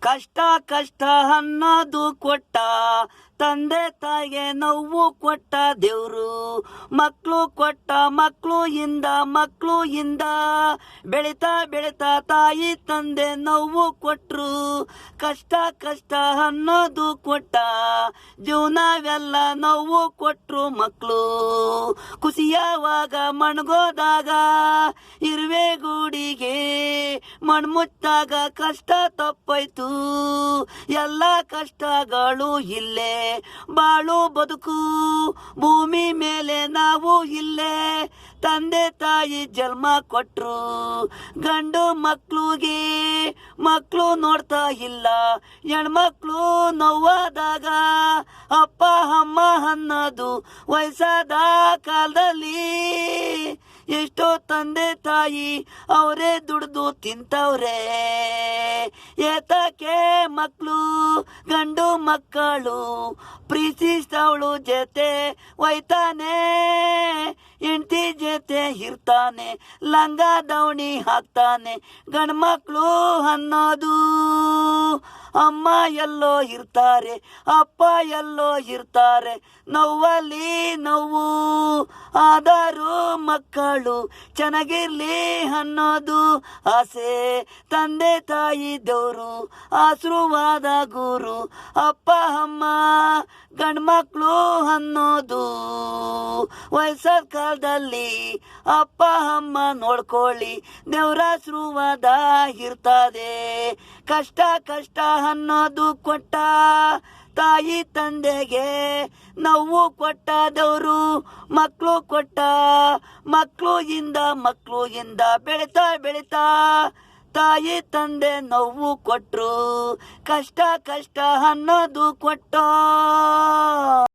ಕಷ್ಟ ಕಷ್ಟ ಅನ್ನೋದು ಕೊಟ್ಟ ತಂದೆ ತಾಯಿಗೆ ನೋವು ಕೊಟ್ಟ ದೇವ್ರು. ಮಕ್ಕಳು ಕೊಟ್ಟ ಮಕ್ಕಳು ಇಂದ ಬೆಳಿತಾ ಬೆಳಿತಾ ತಾಯಿ ತಂದೆ ನೋವು ಕೊಟ್ರು. ಕಷ್ಟ ಕಷ್ಟ ಅನ್ನೋದು ಕೊಟ್ಟ ಜೀವನವೆಲ್ಲ ನೋವು ಕೊಟ್ರು ಮಕ್ಕಳು. ಖುಷಿಯಾವಾಗ ಮಣ್ಗೋದಾಗ ಇರುವೆ ಗೂಡಿಗೆ ಮಣ್ಮುಚ್ಚಾಗ ಕಷ್ಟ ತಪ್ಪಾಯ್ತು. ಎಲ್ಲ ಕಷ್ಟಗಳು ಇಲ್ಲೇ ಬಾಳು ಬದುಕು ಭೂಮಿ ಮೇಲೆ ನಾವು ಇಲ್ಲೇ. ತಂದೆ ತಾಯಿ ಜನ್ಮ ಕೊಟ್ರು ಗಂಡು ಮಕ್ಳಿಗೆ ಮಕ್ಕಳು ನೋಡ್ತಾ ಇಲ್ಲ. ಹೆಣ್ಮಕ್ಳು ನೋವಾದಾಗ ಅಪ್ಪ ಅಮ್ಮ ಅನ್ನೋದು ವಯಸ್ಸಾದ ಕಾಲದಲ್ಲಿ ಎಷ್ಟೋ ತಂದೆ ತಾಯಿ ಅವರೇ ದುಡ್ದು ತಿಂತವ್ರೆ. ಏತಕ್ಕೆ ಮಕ್ಕಳು ಗಂಡು ಮಕ್ಕಳು ಪ್ರೀತಿಸ್ತವಳು ಜೊತೆ ಒಯ್ತಾನೆ, ಹೆಂಡತಿ ಜೊತೆ ಇರ್ತಾನೆ, ಲಂಗ ದವಣಿ ಹಾಕ್ತಾನೆ. ಗಂಡ್ಮಕ್ಳು ಅನ್ನೋದು ಅಮ್ಮ ಎಲ್ಲೋ ಇರ್ತಾರೆ, ಅಪ್ಪ ಎಲ್ಲೋ ಇರ್ತಾರೆ. ನೋವಲ್ಲಿ ನೋವು ಆದರೂ ಮಕ್ಕಳು ಚೆನ್ನಾಗಿರ್ಲಿ ಅನ್ನೋದು ಆಸೆ. ತಂದೆ ತಾಯಿ ದೇವರು ಆಶೀರ್ವಾದ ಗುರು. ಅಪ್ಪ ಅಮ್ಮ ಗಂಡ್ಮಕ್ಳು ಅನ್ನೋದು ವಯಸ್ಸಾದ ಕಾಲದಲ್ಲಿ ಅಪ್ಪ ಅಮ್ಮ ನೋಡ್ಕೊಳ್ಳಿ, ದೇವ್ರ ಆಶೀರ್ವಾದ ಇರ್ತದೆ. ಕಷ್ಟ ಕಷ್ಟ ಅನ್ನೋದು ಕೊಟ್ಟ ತಾಯಿ ತಂದೆಗೆ ನೋವು ಕೊಟ್ಟ ದೇವ್ರು. ಮಕ್ಕಳು ಕೊಟ್ಟ ಮಕ್ಕಳು ಇಂದ ಬೆಳಿತಾ ಬೆಳಿತಾ ತಾಯಿ ತಂದೆ ನೋವು ಕೊಟ್ರು. ಕಷ್ಟ ಕಷ್ಟ ಅನ್ನೋದು ಕೊಟ್ಟ